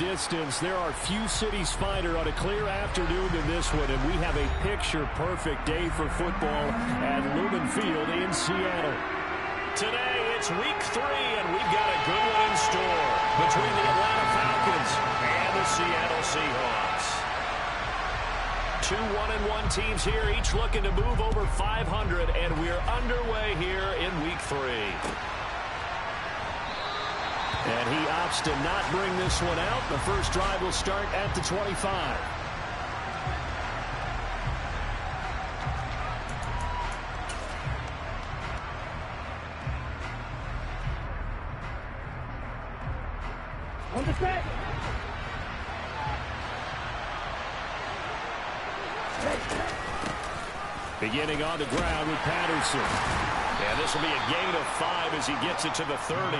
distance, there are few cities finer on a clear afternoon than this one, and we have a picture-perfect day for football at Lumen Field in Seattle. Today, it's week 3, and we've got a good one in store between the Atlanta Falcons and the Seattle Seahawks. 2 1-1 teams here, each looking to move over 500, and we're underway here in week 3. And he opts to not bring this one out. The first drive will start at the 25. On the set. Beginning on the ground with Patterson. And this will be a gain of 5 as he gets it to the 30.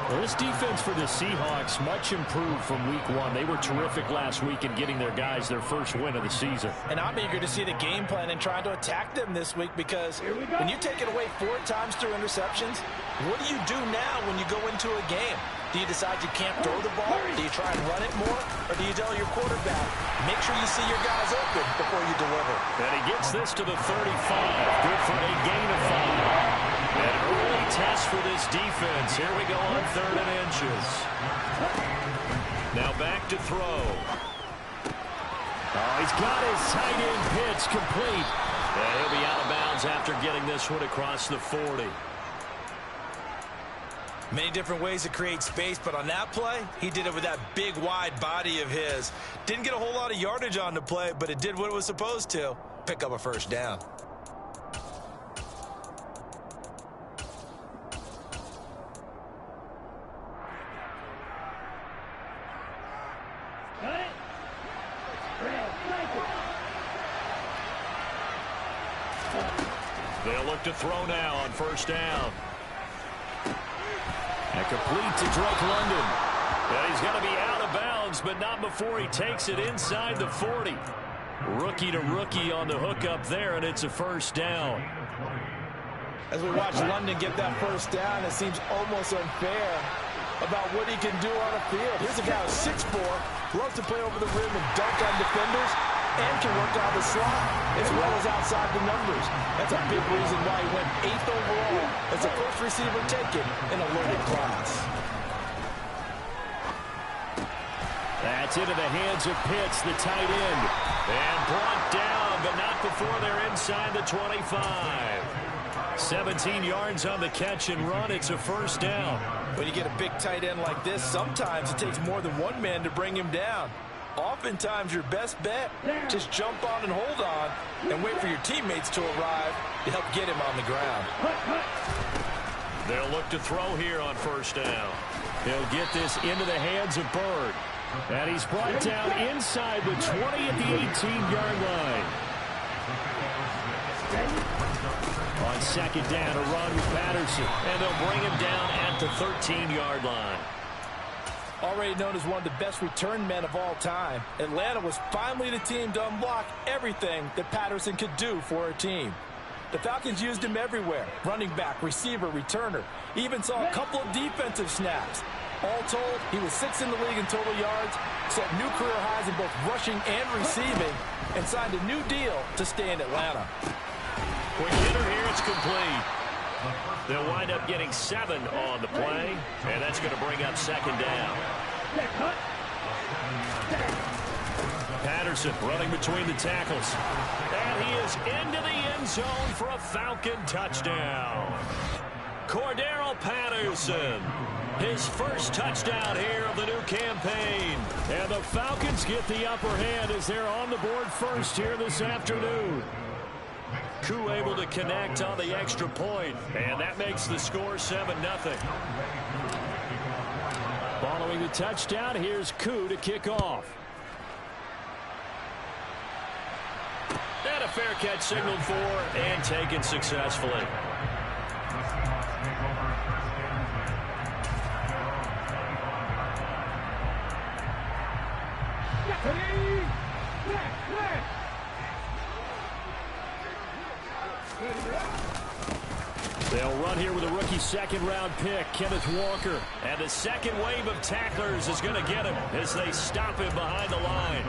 Well, this defense for the Seahawks much improved from week 1. They were terrific last week in getting their guys their first win of the season. And I'm eager to see the game plan and trying to attack them this week, because when you take it away 4 times through interceptions, what do you do now when you go into a game? Do you decide you can't throw the ball? Do you try and run it more? Or do you tell your quarterback, make sure you see your guys open before you deliver? And he gets this to the 35. Good for a gain of 5. An early test for this defense. Here we go on 3rd and inches. Now back to throw. Oh, he's got his tight end pitch complete. And he'll be out of bounds after getting this one across the 40. Many different ways to create space, but on that play, he did it with that big, wide body of his. Didn't get a whole lot of yardage on the play, but it did what it was supposed to. Pick up a first down. They'll look to throw now on first down. And complete to Drake London. And he's going to be out of bounds, but not before he takes it inside the 40. Rookie to rookie on the hookup there, and it's a first down. As we watch London get that first down, it seems almost unfair about what he can do on the field. Here's a guy who's 6'4", loves to play over the rim and dunk on defenders, and can work out the slot as well as outside the numbers. That's a big reason why he went 8th overall as the first receiver taken in a loaded class. That's into the hands of Pitts, the tight end. And brought down, but not before they're inside the 25. 17 yards on the catch and run. It's a first down. When you get a big tight end like this, sometimes it takes more than one man to bring him down. Oftentimes, your best bet, just jump on and hold on and wait for your teammates to arrive to help get him on the ground. They'll look to throw here on first down. He'll get this into the hands of Bird. And he's brought down inside the 20 at the 18-yard line. On second down, a run with Patterson. And they'll bring him down at the 13-yard line. Already known as one of the best return men of all time, Atlanta was finally the team to unblock everything that Patterson could do for a team. The Falcons used him everywhere: running back, receiver, returner. Even saw a couple of defensive snaps. All told, he was 6th in the league in total yards, set new career highs in both rushing and receiving, and signed a new deal to stay in Atlanta. Quick hitter here, it's complete. They'll wind up getting 7 on the play, and that's going to bring up second down. Patterson running between the tackles. And he is into the end zone for a Falcon touchdown. Cordero Patterson, his first touchdown here of the new campaign. And the Falcons get the upper hand as they're on the board first here this afternoon. Koo able to connect on the extra point, and that makes the score 7-0. Following the touchdown, here's Koo to kick off. And a fair catch signaled for and taken successfully. They'll run here with a rookie second-round pick, Kenneth Walker. And the second wave of tacklers is going to get him as they stop him behind the line.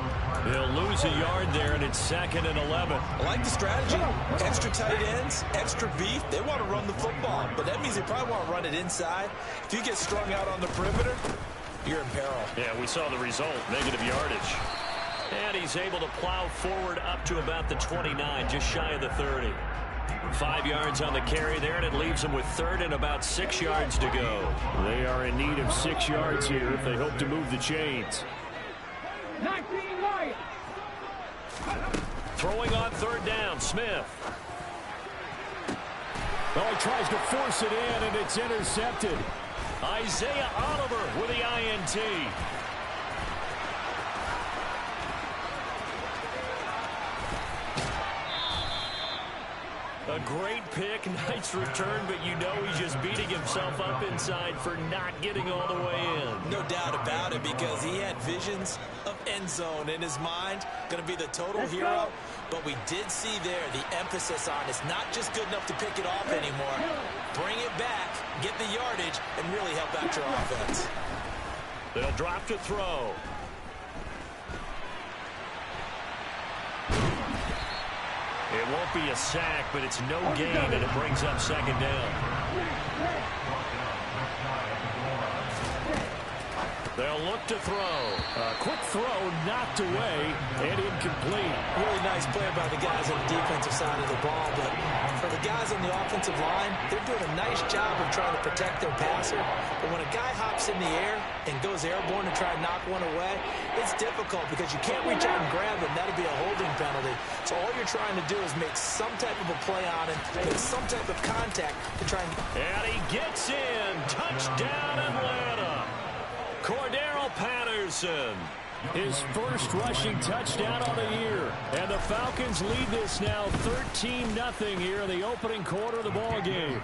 They'll lose a yard there, and it's 2nd and 11. I like the strategy. Extra tight ends, extra beef. They want to run the football, but that means they probably want to run it inside. If you get strung out on the perimeter, you're in peril. Yeah, we saw the result, negative yardage. And he's able to plow forward up to about the 29, just shy of the 30. 5 yards on the carry there, and it leaves them with 3rd and about 6 yards to go. They are in need of 6 yards here if they hope to move the chains. 19 Lions. Throwing on 3rd down, Smith. Oh, he tries to force it in, and it's intercepted. Isaiah Oliver with the INT. A great pick, nice return, but you know he's just beating himself up inside for not getting all the way in. No doubt about it, because he had visions of end zone in his mind. Going to be the total hero. But we did see there the emphasis on it's not just good enough to pick it off anymore. Bring it back, get the yardage, and really help out your offense. They'll drop to throw. It won't be a sack, but it's no gain, and it brings up 2nd down. They'll look to throw. A quick throw knocked away and incomplete. Really nice play by the guys on the defensive side of the ball, but for the guys on the offensive line, they're doing a nice job of trying to protect their passer. But when a guy hops in the air and goes airborne to try and knock one away, it's difficult because you can't reach out and grab him. That'll be a holding penalty. So all you're trying to do is make some type of a play on him, make some type of contact to try and... And he gets in. Touchdown, Atlanta. Cordero Patterson, his first rushing touchdown on the year. And the Falcons lead this now 13-0 here in the opening quarter of the ball game.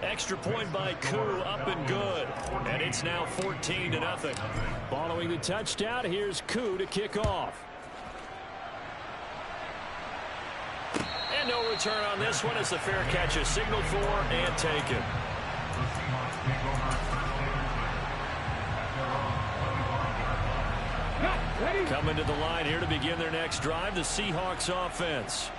Extra point by Koo, up and good. And it's now 14-0. Following the touchdown, here's Koo to kick off. And no return on this one as the fair catch is signaled for and taken. Coming to the line here to begin their next drive, the Seahawks offense.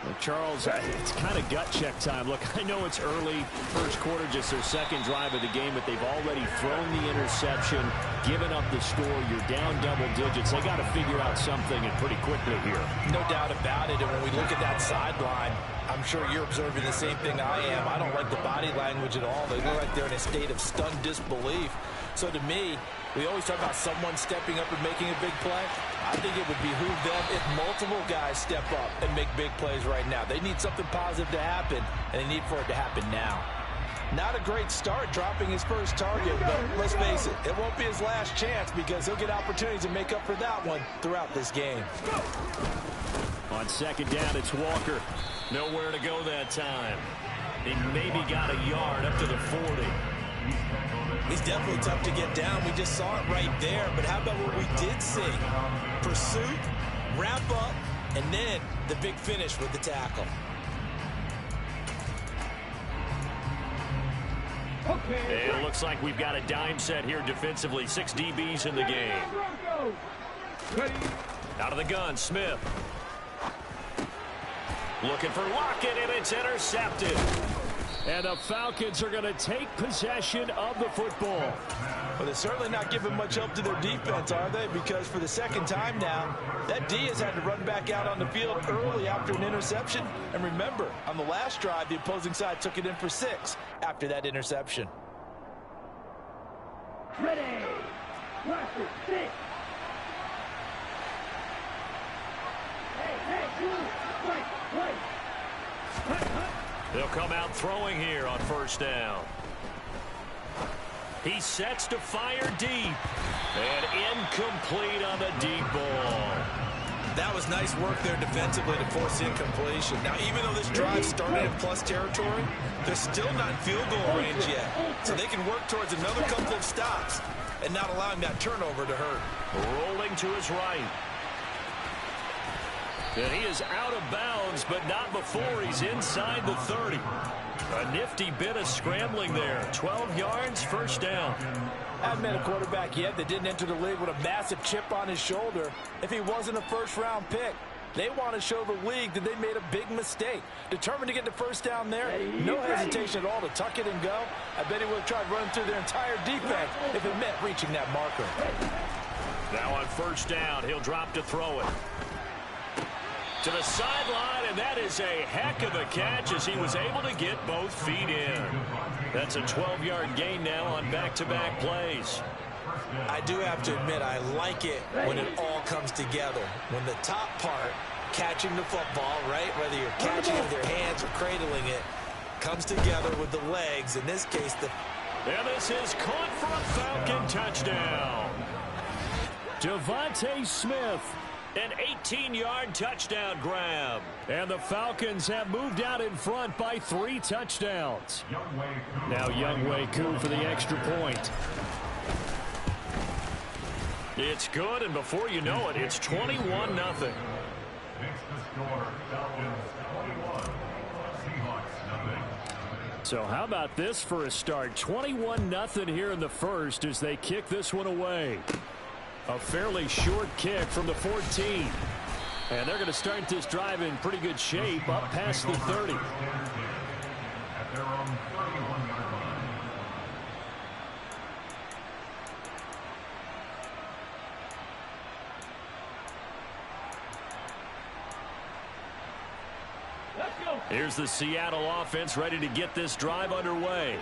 Well, Charles, it's kind of gut check time. Look, I know it's early, first quarter, just their second drive of the game, but they've already thrown the interception, given up the score. You're down double digits. They got to figure out something, and pretty quickly here. No doubt about it, and when we look at that sideline, I'm sure you're observing the same thing I am. I don't like the body language at all. They look like they're in a state of stunned disbelief. So to me, we always talk about someone stepping up and making a big play. I think it would behoove them if multiple guys step up and make big plays right now. They need something positive to happen, and they need for it to happen now. Not a great start dropping his first target, but let's face it, it won't be his last chance because he'll get opportunities to make up for that one throughout this game. On 2nd down, it's Walker. Nowhere to go that time. He maybe got a yard up to the 40. He's definitely tough to get down. We just saw it right there. But how about what we did see? Pursuit, wrap up, and then the big finish with the tackle. Okay. It looks like we've got a dime set here defensively. 6 DBs in the game. Out of the gun, Smith. Looking for Lockett, and it's intercepted. And the Falcons are going to take possession of the football. Well, they're certainly not giving much help to their defense, are they? Because for the second time now, that D has had to run back out on the field early after an interception. And remember, on the last drive, the opposing side took it in for 6 after that interception. Ready. Last 6. Hey, right. They'll come out throwing here on 1st down. He sets to fire deep. And incomplete on the deep ball. That was nice work there defensively to force incompletion. Now, even though this drive started in plus territory, they're still not in field goal range yet. So they can work towards another couple of stops and not allowing that turnover to hurt. Rolling to his right. And he is out of bounds, but not before he's inside the 30. A nifty bit of scrambling there. 12 yards, first down. I haven't met a quarterback yet that didn't enter the league with a massive chip on his shoulder if he wasn't a first-round pick. They want to show the league that they made a big mistake. Determined to get the first down there, no hesitation at all to tuck it and go. I bet he would have tried running through their entire defense if it meant reaching that marker. Now on first down, he'll drop to throw it. To the sideline, and that is a heck of a catch as he was able to get both feet in. That's a 12-yard gain now on back-to-back plays. I do have to admit, I like it when it all comes together. When the top part, catching the football, right, whether you're catching it with your hands or cradling it, comes together with the legs. In this case, and this is caught for a Falcon touchdown. Devontae Smith, an 18-yard touchdown grab. And the Falcons have moved out in front by 3 touchdowns. Now Younghoe Koo for the extra point. It's good, and before you know it, it's 21-0. So how about this for a start? 21-0 here in the first as they kick this one away. A fairly short kick from the 14. And they're going to start this drive in pretty good shape up past the 30. Here's the Seattle offense ready to get this drive underway.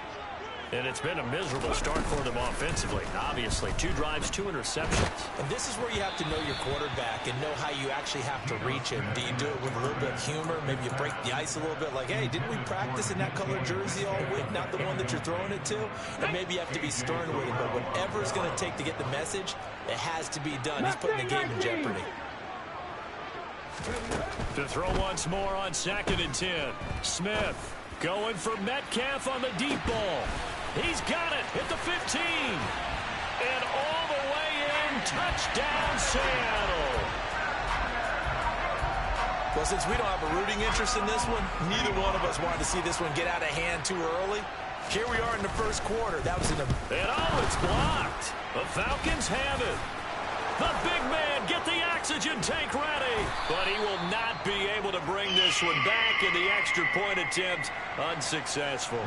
And it's been a miserable start for them offensively. Obviously, 2 drives, 2 interceptions. And this is where you have to know your quarterback and know how you actually have to reach him. Do you do it with a little bit of humor? Maybe you break the ice a little bit like, hey, didn't we practice in that color jersey all week, not the one that you're throwing it to? And maybe you have to be stern with him. But whatever it's going to take to get the message, it has to be done. He's putting the game in jeopardy. To throw once more on 2nd and 10. Smith going for Metcalf on the deep ball. He's got it at the 15. And all the way in, touchdown Seattle. Well, since we don't have a rooting interest in this one, neither one of us wanted to see this one get out of hand too early. Here we are in the first quarter. That was in the... And it's blocked. The Falcons have it. The big man, get the oxygen tank ready. But he will not be able to bring this one back, and the extra point attempt unsuccessful.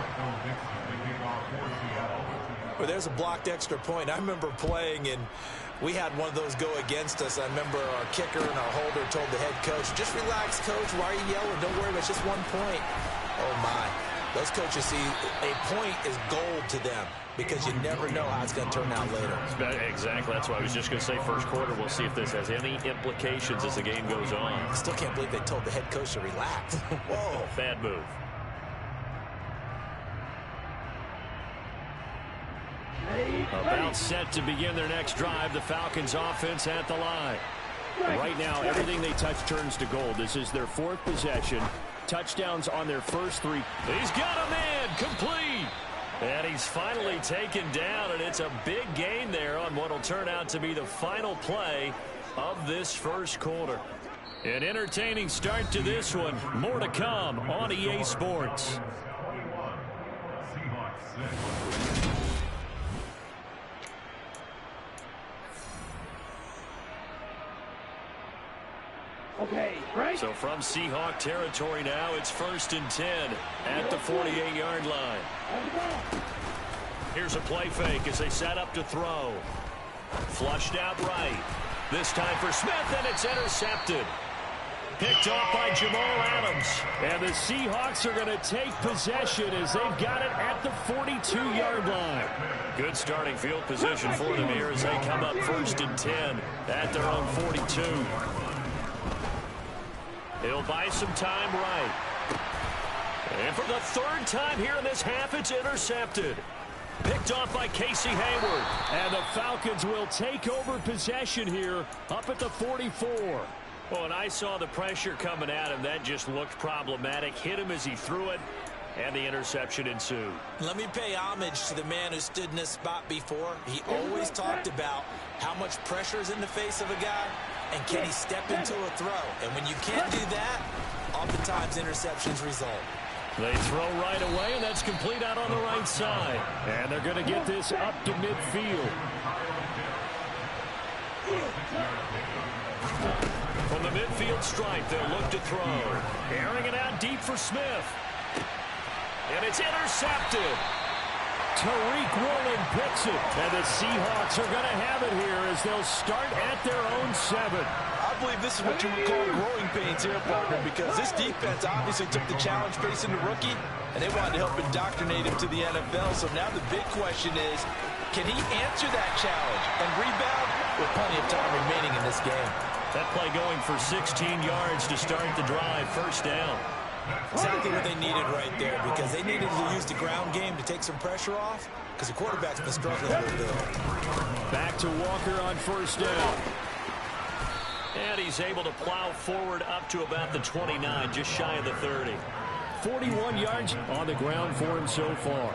Well, there's a blocked extra point. I remember playing, and we had one of those go against us. I remember our kicker and our holder told the head coach, just relax, coach. Why are you yelling? Don't worry, it's just 1 point. Oh, my. Those coaches see a point is gold to them because you never know how it's going to turn out later. Exactly. That's why I was just going to say first quarter. We'll see if this has any implications as the game goes on. I still can't believe they told the head coach to relax. Whoa. Bad move. About set to begin their next drive. The Falcons offense at the line. Right now, everything they touch turns to gold. This is their 4th possession. Touchdowns on their first 3. He's got a man complete. And he's finally taken down, and it's a big gain there on what will turn out to be the final play of this first quarter. An entertaining start to this one. More to come on EA Sports. Okay, right. So from Seahawk territory now, it's 1st and 10 at the 48-yard line. Here's a play fake as they set up to throw. Flushed out right. This time for Smith, and it's intercepted. Picked off by Jamal Adams. And the Seahawks are going to take possession as they've got it at the 42-yard line. Good starting field position for them here as they come up 1st and 10 at their own 42. He'll buy some time right. And for the 3rd time here in this half, it's intercepted. Picked off by Casey Hayward. And the Falcons will take over possession here up at the 44. Well, and I saw the pressure coming at him. That just looked problematic. Hit him as he threw it, and the interception ensued. Let me pay homage to the man who stood in this spot before. He always talked about how much pressure is in the face of a guy. And can he step into a throw? And when you can't do that, oftentimes interceptions result. They throw right away, and that's complete out on the right side. And they're going to get this up to midfield. From the midfield stripe, they'll look to throw. Airing it out deep for Smith. And it's intercepted. Tariq Woolen picks it. And the Seahawks are going to have it here as they'll start at their own 7. I believe this is what you would call growing pains here, partner, because this defense obviously took the challenge facing the rookie, and they wanted to help indoctrinate him to the NFL. So now the big question is, can he answer that challenge and rebound with plenty of time remaining in this game? That play going for 16 yards to start the drive, first down. Exactly what they needed right there, because they needed to use the ground game to take some pressure off, because the quarterback's been struggling a little bit. Back to Walker on first down. And he's able to plow forward up to about the 29, just shy of the 30. 41 yards on the ground for him so far.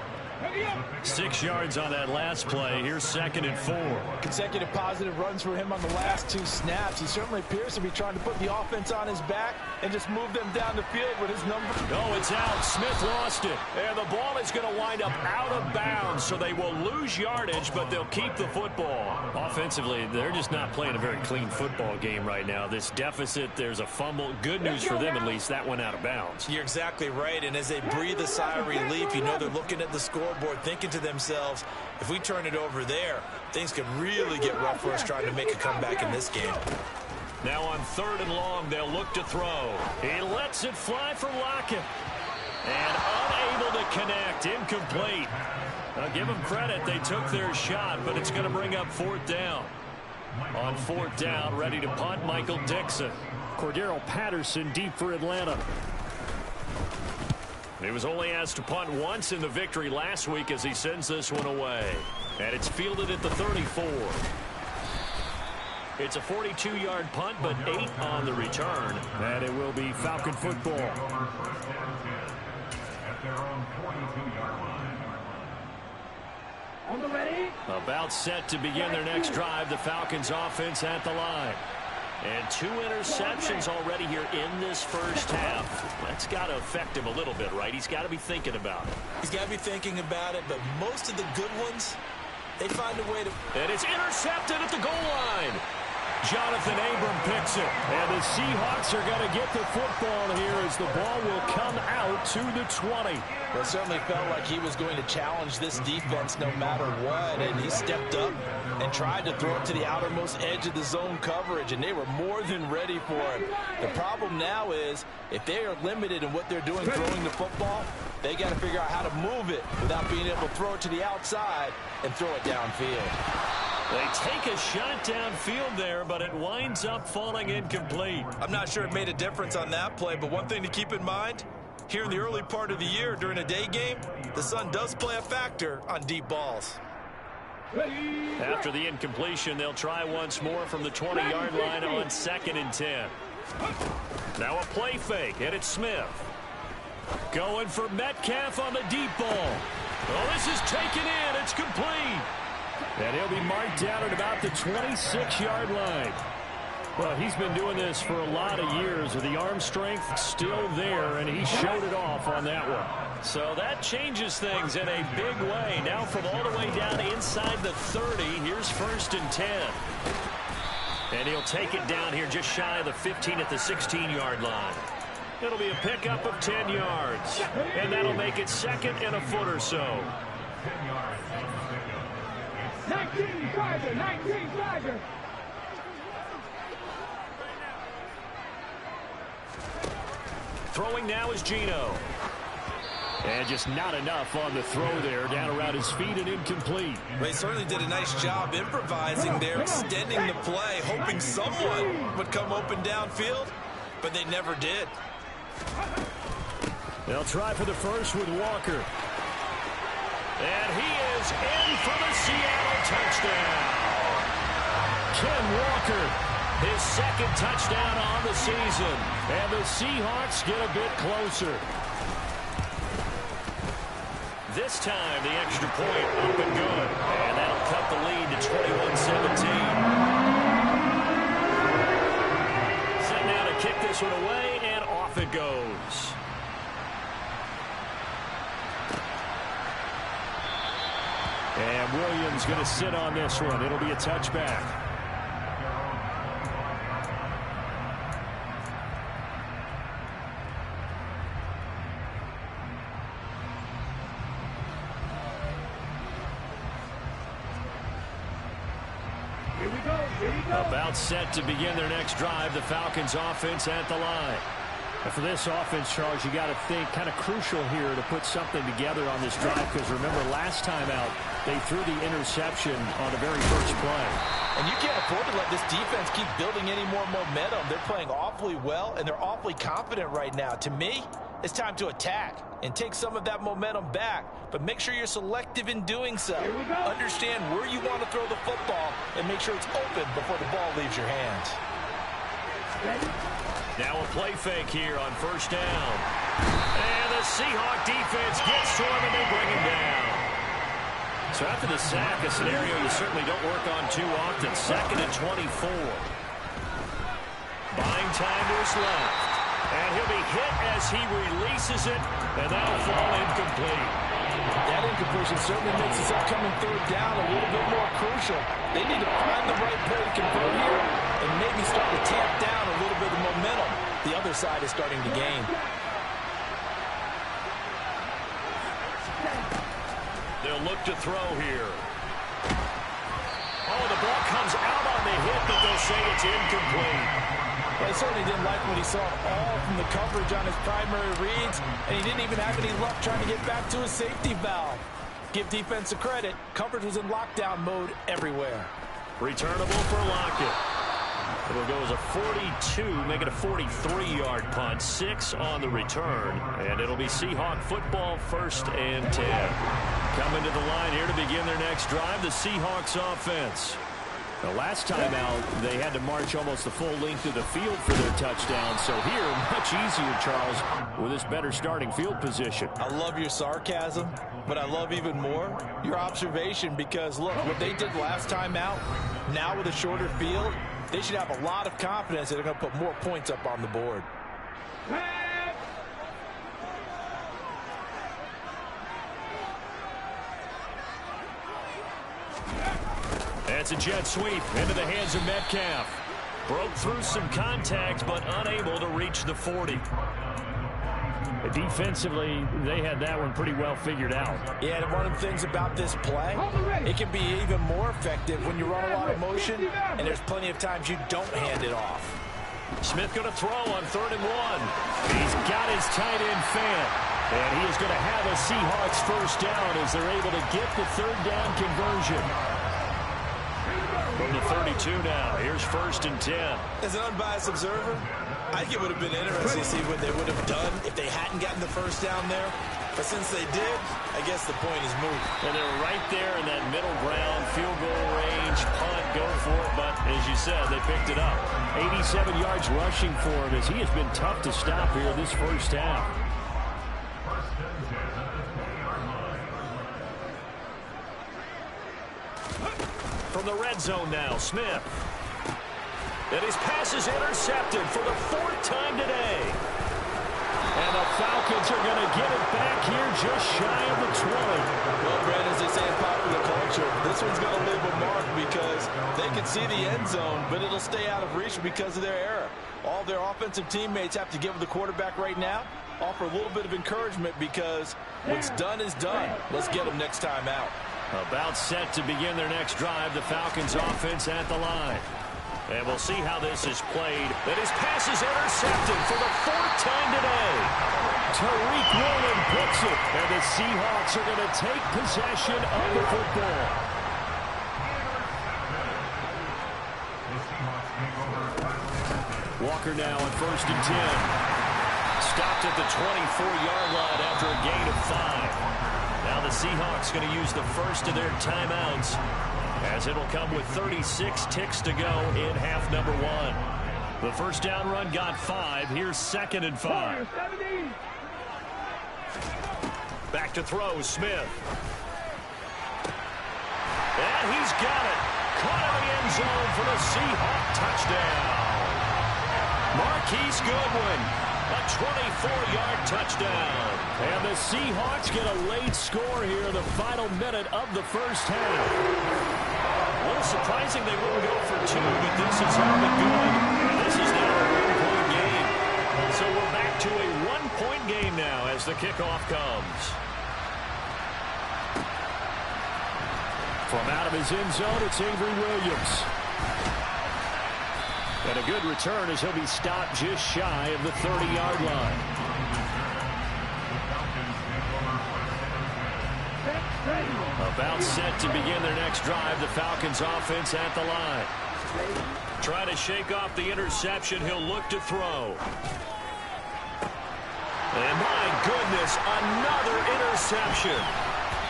6 yards on that last play. Here's 2nd and 4. Consecutive positive runs for him on the last 2 snaps. He certainly appears to be trying to put the offense on his back and just move them down the field with his number. Oh, it's out. Smith lost it. And the ball is going to wind up out of bounds, so they will lose yardage, but they'll keep the football. Offensively, they're just not playing a very clean football game right now. This deficit, there's a fumble. Good news for them, at least. That went out of bounds. You're exactly right, and as they breathe a sigh of relief, you know they're looking at the scoreboard thinking to themselves, if we turn it over there, things could really get rough for us trying to make a comeback in this game. Now on 3rd and long, they'll look to throw. He lets it fly for Lockett. And unable to connect, incomplete. I'll give them credit, they took their shot, but it's going to bring up 4th down. On 4th down, ready to punt, Michael Dixon. Cordero Patterson deep for Atlanta. He was only asked to punt once in the victory last week as he sends this one away. And it's fielded at the 34. It's a 42-yard punt, but 8 on the return. And it will be Falcon football. At their own 22-yard line. On the ready. About set to begin their next drive. The Falcons offense at the line. And 2 interceptions already here in this first half. That's got to affect him a little bit, right? He's got to be thinking about it. He's got to be thinking about it, but most of the good ones, they find a way to... And it's intercepted at the goal line. Jonathan Abram picks it. And the Seahawks are going to get the football here as the ball will come out to the 20. Well, it certainly felt like he was going to challenge this defense no matter what, and he stepped up and tried to throw it to the outermost edge of the zone coverage, and they were more than ready for it. The problem now is if they are limited in what they're doing throwing the football, they got to figure out how to move it without being able to throw it to the outside and throw it downfield. They take a shot downfield there, but it winds up falling incomplete. I'm not sure it made a difference on that play, but one thing to keep in mind, here in the early part of the year during a day game, the sun does play a factor on deep balls. After the incompletion, they'll try once more from the 20-yard line on 2nd and 10. Now a play fake, and it's Smith. Going for Metcalf on the deep ball. Oh, this is taken in. It's complete. And he'll be marked down at about the 26-yard line. Well, he's been doing this for a lot of years with the arm strength still there, and he showed it off on that one. So that changes things in a big way. Now from all the way down inside the 30, here's 1st and 10. And he'll take it down here just shy of the 15 at the 16-yard line. It'll be a pickup of 10 yards. And that'll make it 2nd and a foot or so. 10 yards. 19 Charger, 19 Charger. Throwing now is Geno. And just not enough on the throw there, down around his feet and incomplete. Well, he certainly did a nice job improvising there, extending the play, hoping someone would come open downfield, but they never did. They'll try for the first with Walker. And he is in for the Seattle touchdown. Ken Walker, his 2nd touchdown on the season. And the Seahawks get a bit closer. This time, the extra point up and good. And that'll cut the lead to 21-17. this one away, and off it goes. And Williams going to sit on this one. It'll be a touchback. About set to begin their next drive. The Falcons offense at the line. And for this offense, Charles, you got to think kind of crucial here to put something together on this drive, because remember last time out they threw the interception on the very first play. And you can't afford to let this defense keep building any more momentum. They're playing awfully well, and they're awfully confident right now. To me, it's time to attack and take some of that momentum back, but make sure you're selective in doing so. Understand where you want to throw the football and make sure it's open before the ball leaves your hands. Now a play fake here on first down. And the Seahawk defense gets to him and they bring him down. So after the sack, a scenario you certainly don't work on too often. 2nd and 24. Buying time to his left. And he'll be hit as he releases it, and that'll fall incomplete. That incompletion certainly makes this upcoming third down a little bit more crucial. They need to find the right play to convert here and maybe start to tamp down a little bit of momentum. The other side is starting to gain. They'll look to throw here. Oh, the ball comes out on the hit, but they'll say it's incomplete. Well, he certainly didn't like when he saw it all from the coverage on his primary reads, and he didn't even have any luck trying to get back to his safety valve. Give defense a credit. Coverage was in lockdown mode everywhere. Returnable for Lockett. It'll go as a 42, make it a 43-yard punt. 6 on the return, and it'll be Seahawk football, 1st and 10. Coming to the line here to begin their next drive, the Seahawks offense. The last time out, they had to march almost the full length of the field for their touchdown. So here, much easier, Charles, with this better starting field position. I love your sarcasm, but I love even more your observation, because, look, what they did last time out, now with a shorter field, they should have a lot of confidence that they're going to put more points up on the board. That's a jet sweep into the hands of Metcalf. Broke through some contact, but unable to reach the 40. Defensively, they had that one pretty well figured out. Yeah, and one of the things about this play, it can be even more effective when you run a lot of motion, and there's plenty of times you don't hand it off. Smith going to throw on 3rd and 1. He's got his tight end fan. And he is going to have a Seahawks first down as they're able to get the 3rd down conversion. From the 32 now, here's 1st and 10. As an unbiased observer, I think it would have been interesting to see what they would have done if they hadn't gotten the first down there. But since they did, I guess the point is moot. And they're right there in that middle ground, field goal range, punt, go for it. But as you said, they picked it up. 87 yards rushing for him as he has been tough to stop here this first half. From the red zone now, Smith. And his pass is intercepted for the 4th time today. And the Falcons are going to get it back here just shy of the 20. Well, Brad, as they say in popular culture, this one's going to leave a mark because they can see the end zone, but it'll stay out of reach because of their error. All their offensive teammates have to give the quarterback right now, offer a little bit of encouragement, because what's done is done. Let's get them next time out. About set to begin their next drive, the Falcons offense at the line. And we'll see how this is played. And his pass is intercepted for the 4th time today. Tariq Woolen puts it. And the Seahawks are going to take possession of the football. Walker now on 1st and 10. Stopped at the 24-yard line after a gain of 5. Now the Seahawks going to use the first of their timeouts, as it'll come with 36 ticks to go in half number 1. The first down run got 5. Here's 2nd and 5. Back to throw, Smith. And he's got it. Caught in the end zone for the Seahawk touchdown. Marquise Goodwin, a 24-yard touchdown. And the Seahawks get a late score here in the final minute of the first half. A little surprising they wouldn't go for two, but this is all the good. And this is now a one-point game. So we're back to a one-point game now as the kickoff comes. From out of his end zone, it's Avery Williams. And a good return as he'll be stopped just shy of the 30-yard line. About set to begin their next drive, the Falcons offense at the line. Trying to shake off the interception, he'll look to throw. And my goodness, another interception.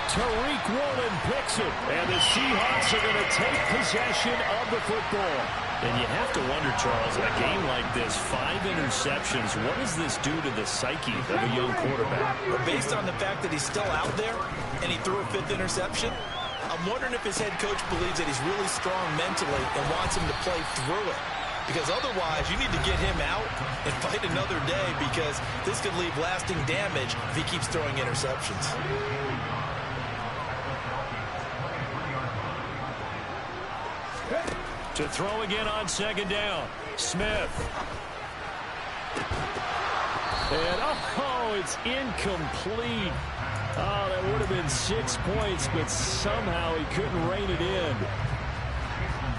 Tariq Woolen picks it, and the Seahawks are going to take possession of the football. And you have to wonder, Charles, in a game like this, 5 interceptions, what does this do to the psyche of a young quarterback? Well, based on the fact that he's still out there and he threw a 5th interception, I'm wondering if his head coach believes that he's really strong mentally and wants him to play through it. Because otherwise, you need to get him out and fight another day, because this could leave lasting damage if he keeps throwing interceptions. To throw again on second down, Smith. And, oh, it's incomplete. Oh, that would have been 6 points, but somehow he couldn't rein it in.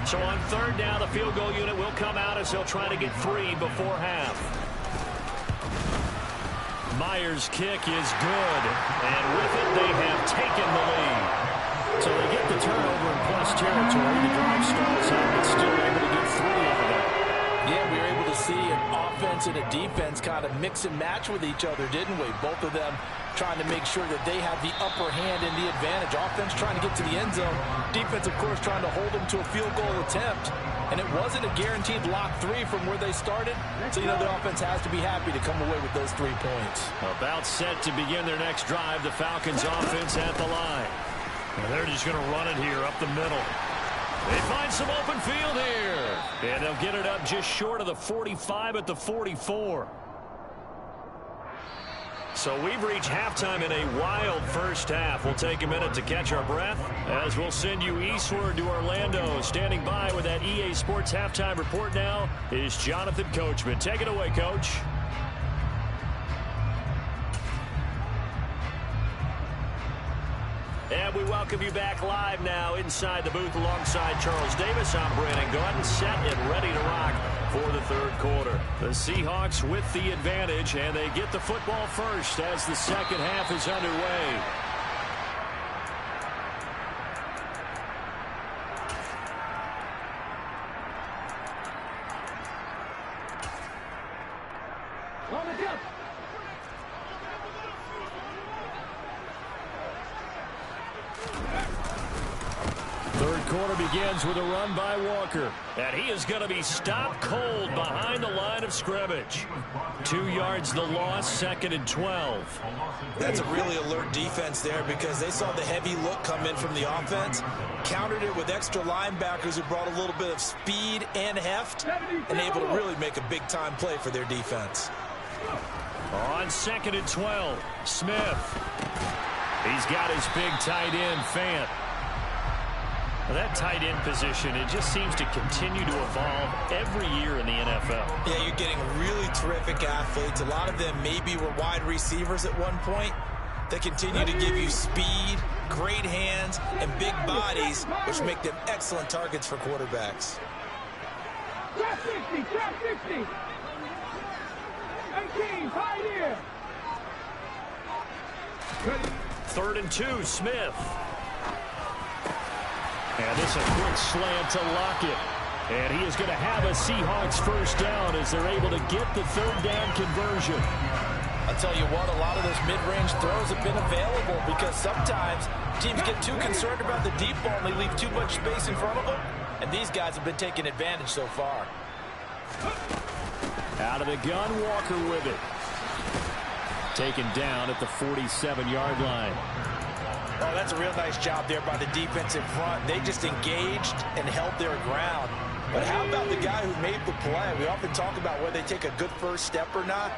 So on third down, the field goal unit will come out as they'll try to get 3 before half. Myers' kick is good, and with it, they have taken the lead. So they get the turnover in plus territory. The drive stalls out, but still able to get 3 out of that. Yeah, we were able to see an offense and a defense kind of mix and match with each other, didn't we? Both of them trying to make sure that they have the upper hand and the advantage. Offense trying to get to the end zone. Defense, of course, trying to hold them to a field goal attempt. And it wasn't a guaranteed lock 3 from where they started. So, you know, the offense has to be happy to come away with those 3 points. About set to begin their next drive, the Falcons offense at the line. And they're just going to run it here up the middle. They find some open field here. And they'll get it up just short of the 45 at the 44. So we've reached halftime in a wild first half. We'll take a minute to catch our breath as we'll send you eastward to Orlando. Standing by with that EA Sports halftime report now is Jonathan Coachman. Take it away, Coach. And we welcome you back live now inside the booth alongside Charles Davis. I'm Brandon Gordon, set and ready to rock for the third quarter. The Seahawks with the advantage, and they get the football first as the second half is underway. Begins with a run by Walker, and he is going to be stopped cold behind the line of scrimmage. 2 yards the loss, 2nd and 12. That's a really alert defense there, because they saw the heavy look come in from the offense, countered it with extra linebackers who brought a little bit of speed and heft, and able to really make a big-time play for their defense. On 2nd and 12, Smith. He's got his big tight end, Fant. That tight end position, it just seems to continue to evolve every year in the NFL. Yeah, you're getting really terrific athletes. A lot of them maybe were wide receivers at one point. They continue to give you speed, great hands, and big bodies, which make them excellent targets for quarterbacks. Trap 60, trap 60. 18, tight end. 3rd and 2, Smith. And this is a quick slant to Lockett. And he is going to have a Seahawks first down as they're able to get the 3rd down conversion. I'll tell you what, a lot of those mid-range throws have been available, because sometimes teams get too concerned about the deep ball and they leave too much space in front of them. And these guys have been taking advantage so far. Out of the gun, Walker with it. Taken down at the 47-yard line. Oh, that's a real nice job there by the defense in front. They just engaged and held their ground. But how about the guy who made the play? We often talk about whether they take a good first step or not.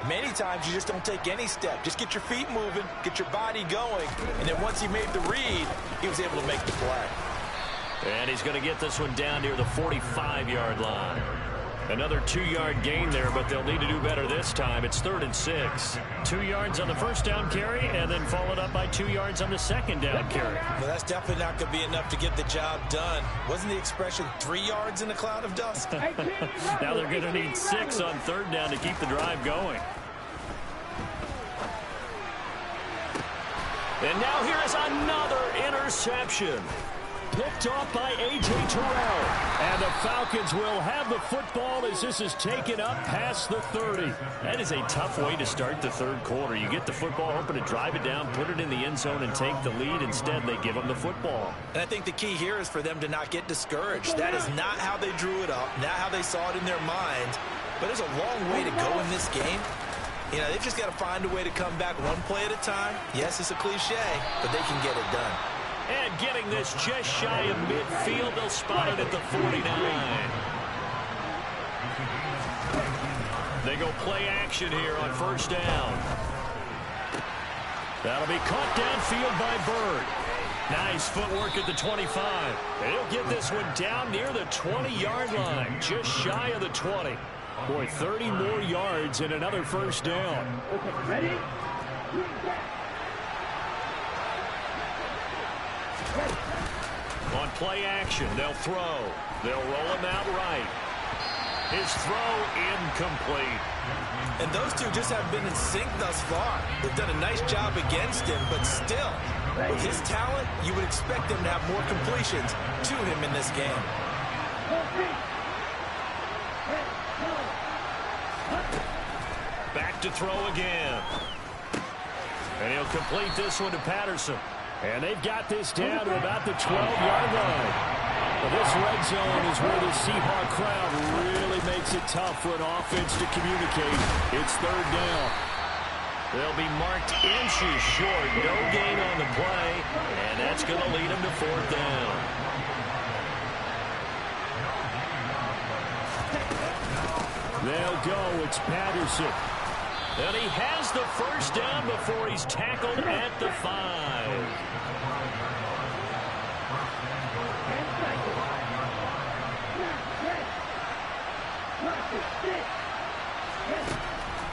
Many times you just don't take any step. Just get your feet moving, get your body going, and then once he made the read, he was able to make the play. And he's going to get this one down near the 45-yard line. Another 2-yard gain there, but they'll need to do better this time. It's 3rd and 6. 2 yards on the first down carry, and then followed up by 2 yards on the second down carry. Well, that's definitely not going to be enough to get the job done. Wasn't the expression 3 yards in a cloud of dust? Now they're going to need 6 on 3rd down to keep the drive going. And now here is another interception. Picked off by A.J. Terrell. And the Falcons will have the football as this is taken up past the 30. That is a tough way to start the 3rd quarter. You get the football, hoping to drive it down, put it in the end zone, and take the lead. Instead, they give them the football. And I think the key here is for them to not get discouraged. That is not how they drew it up, not how they saw it in their mind. But there's a long way to go in this game. You know, they've just got to find a way to come back one play at a time. Yes, it's a cliche, but they can get it done. And getting this just shy of midfield, they'll spot it at the 49. They go play action here on 1st down. That'll be caught downfield by Bird. Nice footwork at the 25. They'll get this one down near the 20-yard line, just shy of the 20. Boy, 30 more yards and another 1st down. Okay, ready? On play action, they'll throw. They'll roll him out right. His throw incomplete. And those two just have been in sync thus far. They've done a nice job against him, but still, with his talent, you would expect him to have more completions to him in this game. Back to throw again. And he'll complete this one to Patterson. And they've got this down to about the 12-yard line. Well, this red zone is where the Seahawk crowd really makes it tough for an offense to communicate. It's 3rd down. They'll be marked inches short. No gain on the play. And that's going to lead them to 4th down. They'll go. It's Patterson. And he has the 1st down before he's tackled at the 5.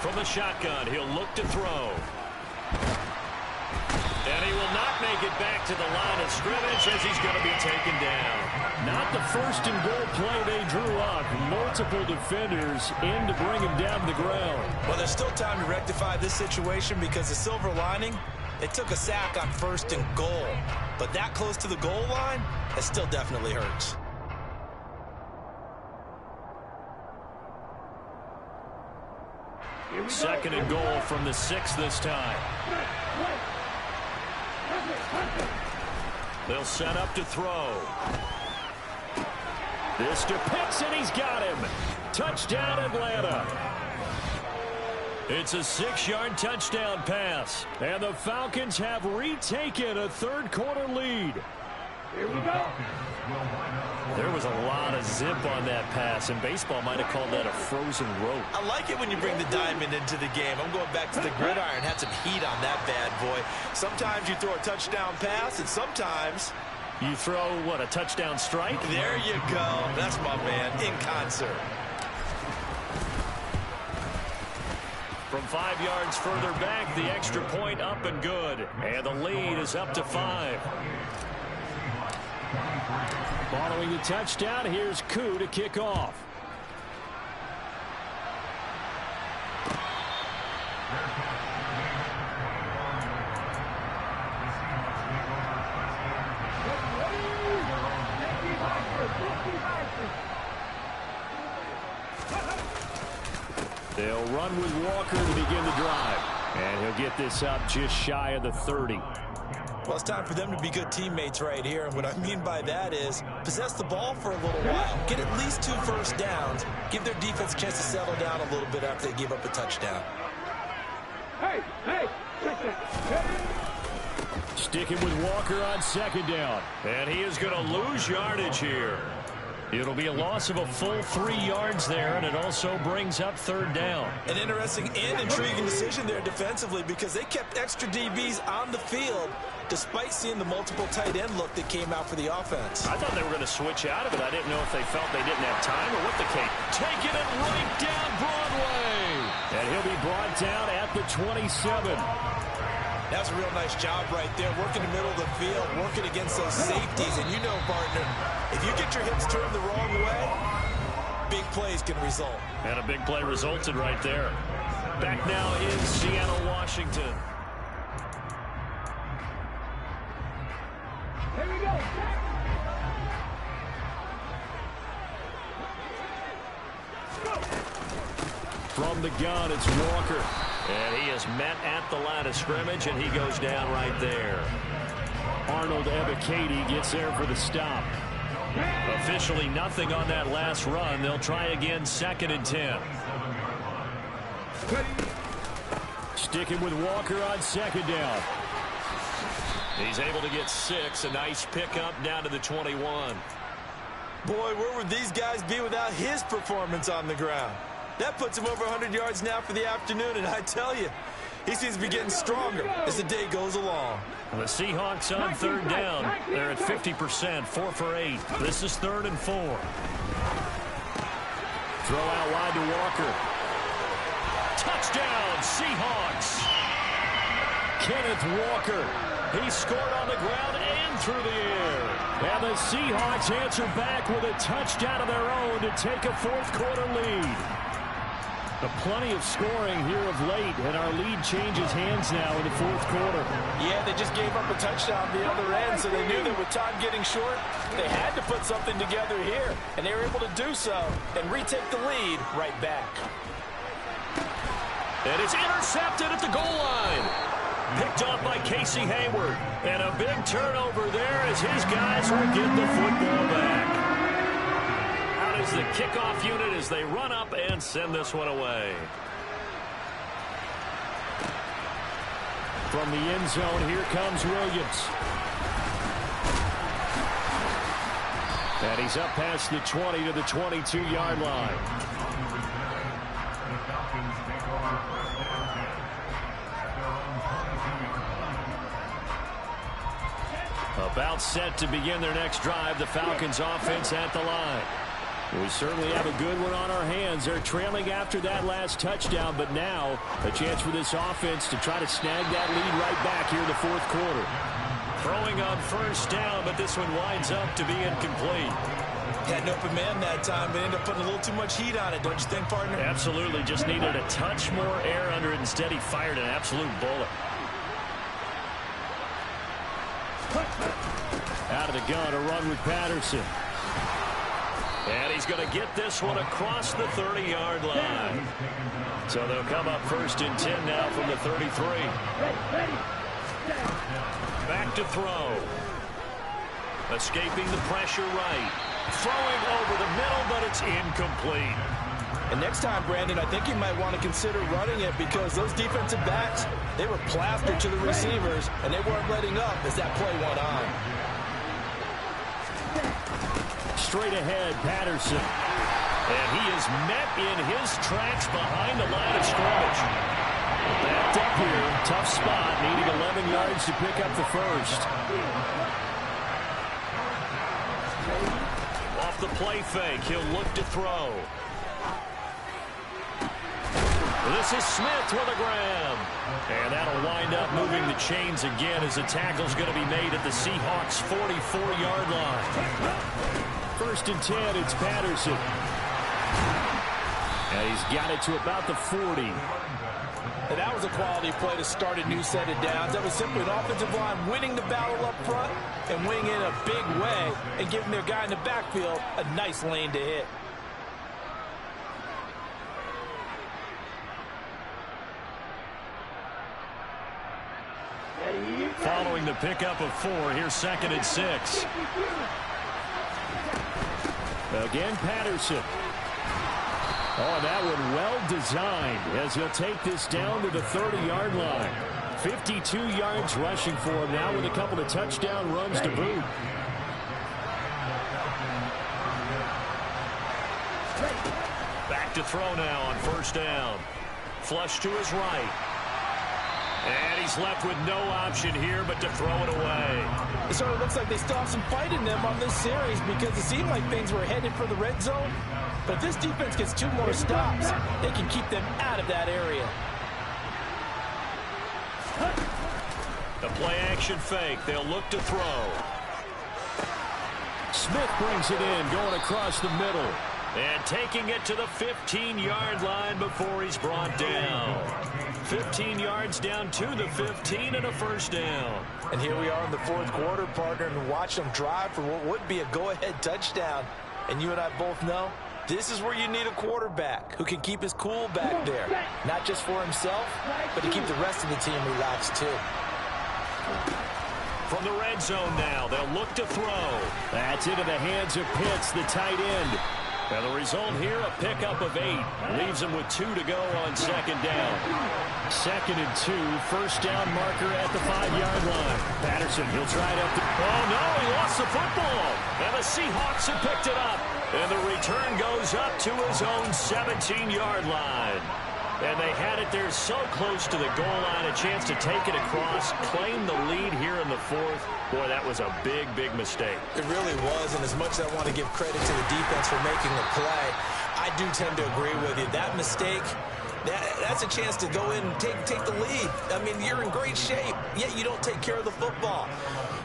From the shotgun, he'll look to throw. And he will not make it back to the line of scrimmage as he's going to be taken down. Not the 1st and goal play they drew up. Multiple defenders in to bring him down to the ground. Well, there's still time to rectify this situation because the silver lining, they took a sack on 1st and goal. But that close to the goal line, that still definitely hurts. Second and goal from the 6 this time. They'll set up to throw. This to Pitts, and he's got him. Touchdown, Atlanta. It's a 6-yard touchdown pass. And the Falcons have retaken a 3rd quarter lead. Here we go. There was a lot of zip on that pass, and baseball might have called that a frozen rope. I like it when you bring the diamond into the game. I'm going back to the gridiron. Had some heat on that bad boy. Sometimes you throw a touchdown pass, and sometimes you throw, what, a touchdown strike? There you go. That's my man, in concert. From 5 yards further back, the extra point up and good. And the lead is up to 5. Following the touchdown, here's Koo to kick off. They'll run with Walker to begin the drive. And he'll get this up just shy of the 30. Well, it's time for them to be good teammates right here. And what I mean by that is possess the ball for a little while. Get at least 2 first downs. Give their defense a chance to settle down a little bit after they give up a touchdown. Hey, hey. Sticking with Walker on 2nd down. And he is going to lose yardage here. It'll be a loss of a full 3 yards there, and it also brings up 3rd down. An interesting and intriguing decision there defensively because they kept extra DBs on the field despite seeing the multiple tight end look that came out for the offense. I thought they were going to switch out of it. I didn't know if they felt they didn't have time or what the case. Taking it right down Broadway. And he'll be brought down at the 27. That's a real nice job right there, working the middle of the field, working against those safeties. And you know, partner, if you get your hips turned the wrong way, big plays can result. And a big play resulted right there. Back now in Seattle, Washington. Here we go. From the gun, it's Walker. And he is met at the line of scrimmage, and he goes down right there. Arnold Ebiketie gets there for the stop. Officially nothing on that last run. They'll try again, 2nd and 10. Sticking with Walker on 2nd down. He's able to get 6. A nice pickup down to the 21. Boy, where would these guys be without his performance on the ground? That puts him over 100 yards now for the afternoon, and I tell you, he seems to be getting stronger as the day goes along. The Seahawks on 3rd down. They're at 50%, 4 for 8. This is 3rd and 4. Throw out wide to Walker. Touchdown, Seahawks. Kenneth Walker. He scored on the ground and through the air. And the Seahawks answer back with a touchdown of their own to take a 4th quarter lead. Plenty of scoring here of late, and our lead changes hands now in the 4th quarter. Yeah, they just gave up a touchdown the other end, so they knew that with time getting short, they had to put something together here, and they were able to do so and retake the lead right back. And it's intercepted at the goal line. Picked off by Casey Hayward. And a big turnover there as his guys will get the football back. Out is the kickoff unit as they run up and send this one away. From the end zone, here comes Williams. And he's up past the 20 to the 22-yard line. About set to begin their next drive, the Falcons offense at the line. We certainly have a good one on our hands. They're trailing after that last touchdown, but now a chance for this offense to try to snag that lead right back here in the 4th quarter. Throwing on 1st down, but this one winds up to be incomplete. Had an open man that time, but ended up putting a little too much heat on it, don't you think, partner? Absolutely. Just needed a touch more air under it. Instead, he fired an absolute bullet. Out of the gun, a run with Patterson. And he's going to get this one across the 30-yard line. So they'll come up 1st and 10 now from the 33. Back to throw. Escaping the pressure right. Throwing over the middle, but it's incomplete. And next time, Brandon, I think you might want to consider running it because those defensive backs, they were plastered to the receivers, and they weren't letting up as that play went on. Straight ahead, Patterson. And he is met in his tracks behind the line of scrimmage. Backed up here, tough spot, needing 11 yards to pick up the 1st. Off the play fake, he'll look to throw. This is Smith with a grab. And that'll wind up moving the chains again as the tackle's going to be made at the Seahawks' 44-yard line. 1st and 10, it's Patterson. And he's got it to about the 40. And that was a quality play to start a new set of downs. That was simply an offensive line winning the battle up front and winning in a big way and giving their guy in the backfield a nice lane to hit. Following the pickup of 4, here's 2nd and 6. Again, Patterson. Oh, and that one well designed as he'll take this down to the 30-yard line. 52 yards rushing for him now with a couple of touchdown runs to boot. Back to throw now on first down. Flush to his right. And he's left with no option here but to throw it away. It sort of looks like they stopped some fight in them on this series because it seemed like things were headed for the red zone. But if this defense gets 2 more stops, they can keep them out of that area. The play-action fake. They'll look to throw. Smith brings it in, going across the middle. And taking it to the 15-yard line before he's brought down. 15 yards down to the 15 and a first down. And here we are in the fourth quarter, partner, and watch them drive for what would be a go-ahead touchdown. And you and I both know this is where you need a quarterback who can keep his cool back there. Not just for himself, but to keep the rest of the team relaxed too. From the red zone now, they'll look to throw. That's into the hands of Pitts, the tight end. And the result here, a pickup of 8. Leaves him with 2 to go on second down. 2nd and 2, first down marker at the 5-yard line. Patterson, he'll try it up. Oh, no, he lost the football. And the Seahawks have picked it up. And the return goes up to his own 17-yard line. And they had it there so close to the goal line, a chance to take it across, claim the lead here in the fourth. Boy, that was a big, big mistake. It really was, and as much as I want to give credit to the defense for making the play, I do tend to agree with you. That mistake, that's a chance to go in and take the lead. I mean, you're in great shape, yet you don't take care of the football.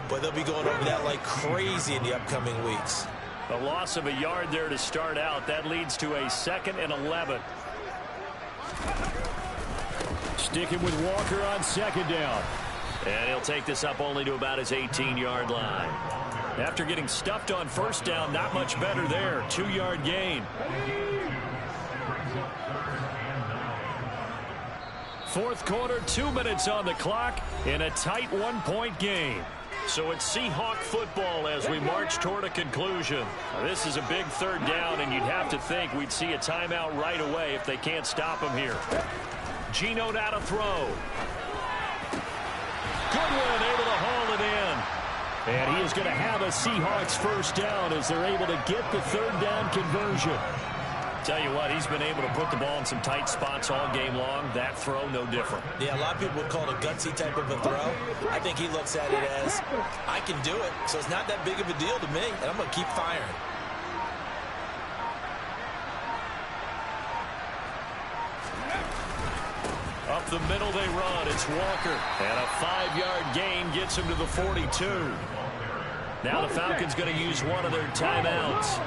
But they'll be going over that like crazy in the upcoming weeks. A loss of a yard there to start out. That leads to a 2nd and 11. Sticking with Walker on second down. And he'll take this up only to about his 18-yard line. After getting stuffed on first down, not much better there. 2-yard gain. Fourth quarter, 2 minutes on the clock in a tight 1-point game. So it's Seahawk football as we march toward a conclusion. This is a big third down, and you'd have to think we'd see a timeout right away if they can't stop him here. Geno now to throw. Goodwin able to haul it in. And he is going to have a Seahawks first down as they're able to get the third down conversion. Tell you what, he's been able to put the ball in some tight spots all game long. That throw, no different. Yeah, a lot of people would call it a gutsy type of a throw. I think he looks at it as, I can do it, so it's not that big of a deal to me, and I'm going to keep firing. Up the middle they run. It's Walker. And a 5-yard gain gets him to the 42. Now the Falcons going to use one of their timeouts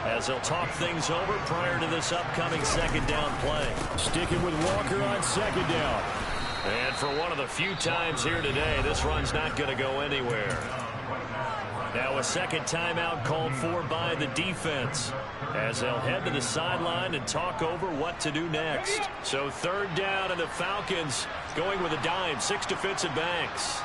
as they'll talk things over prior to this upcoming second down play. Sticking with Walker on second down. And for one of the few times here today, this run's not going to go anywhere. Now a second timeout called for by the defense as they'll head to the sideline and talk over what to do next. So third down, and the Falcons going with a dime. 6 defensive backs.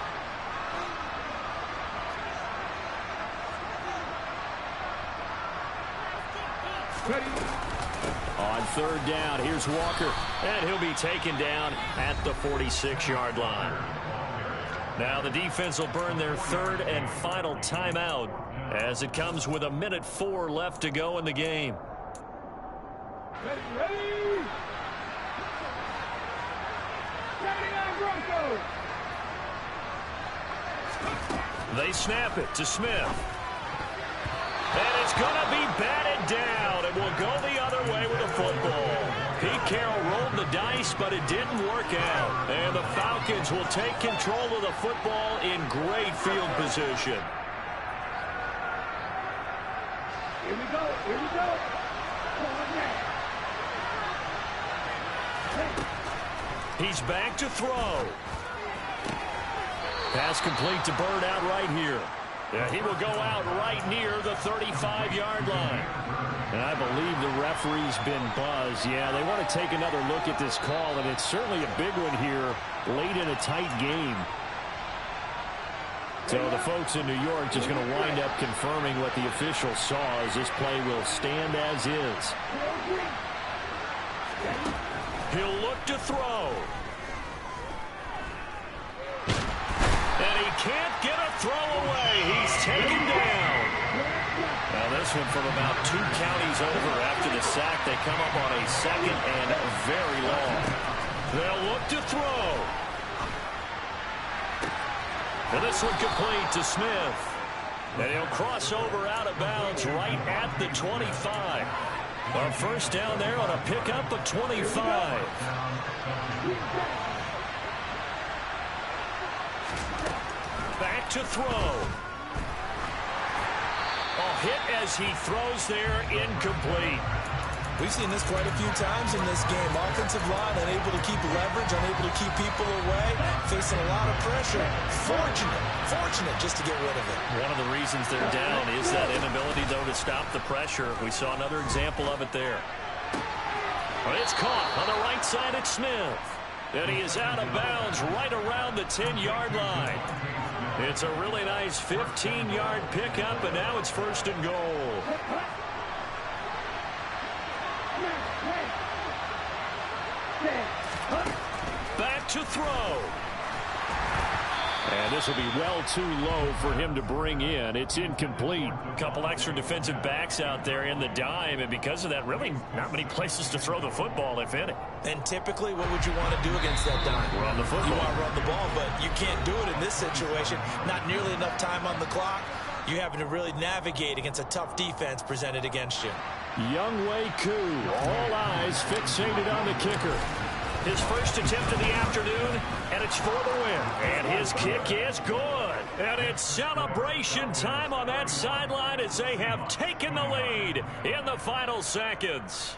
On third down, here's Walker, and he'll be taken down at the 46-yard line. Now the defense will burn their third and final timeout as it comes with 1:04 left to go in the game. Ready! They snap it to Smith. And it's going to be batted down, and will go the other way with the football. Pete Carroll rolled the dice, but it didn't work out. And the Falcons will take control of the football in great field position. Here we go. Here we go. He's back to throw. Pass complete to Bird out right here. Yeah, he will go out right near the 35-yard line. And I believe the referee's been buzzed. Yeah, they want to take another look at this call, and it's certainly a big one here late in a tight game. So the folks in New York just going to wind up confirming what the official saw as this play will stand as is. He'll look to throw. And he can't get a throw away. He's taken down. Now this one from about 2 counties over after the the sack. They come up on a second and very long. They'll look to throw. And this one complete to Smith. And he'll cross over out of bounds right at the 25. A first down there on a pickup of 25. Back to throw. A hit as he throws there, incomplete. We've seen this quite a few times in this game. Offensive line unable to keep leverage, unable to keep people away, facing a lot of pressure. Fortunate just to get rid of it. One of the reasons they're down is that inability, though, to stop the pressure. We saw another example of it there. But it's caught on the right side at Smith. And he is out of bounds right around the 10-yard line. It's a really nice 15-yard pickup, and now it's first and goal. Back to throw. And this will be well too low for him to bring in. It's incomplete. A couple extra defensive backs out there in the dime, and because of that, really not many places to throw the football, if any. And typically, what would you want to do against that dime? Run the football. You want to run the ball, but you can't do it in this situation. Not nearly enough time on the clock. You having to really navigate against a tough defense presented against you. Younghoe Koo, all eyes fixated on the kicker. His first attempt of the afternoon, and it's for the win. And his kick is good. And it's celebration time on that sideline as they have taken the lead in the final seconds.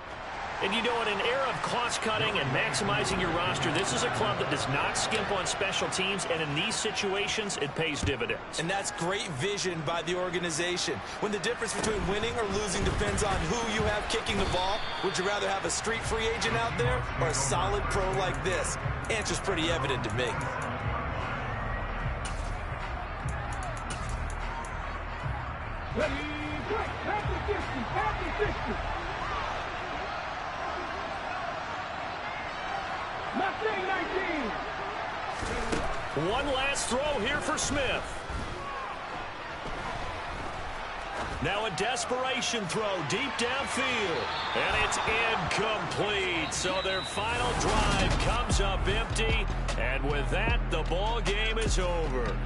And you know, in an era of cost-cutting and maximizing your roster, this is a club that does not skimp on special teams, and in these situations, it pays dividends. And that's great vision by the organization. When the difference between winning or losing depends on who you have kicking the ball, would you rather have a street free agent out there or a solid pro like this? Answer's pretty evident to me. Ready, break, half the distance. One last throw here for Smith. Now a desperation throw deep downfield. And it's incomplete. So their final drive comes up empty. And with that, the ball game is over.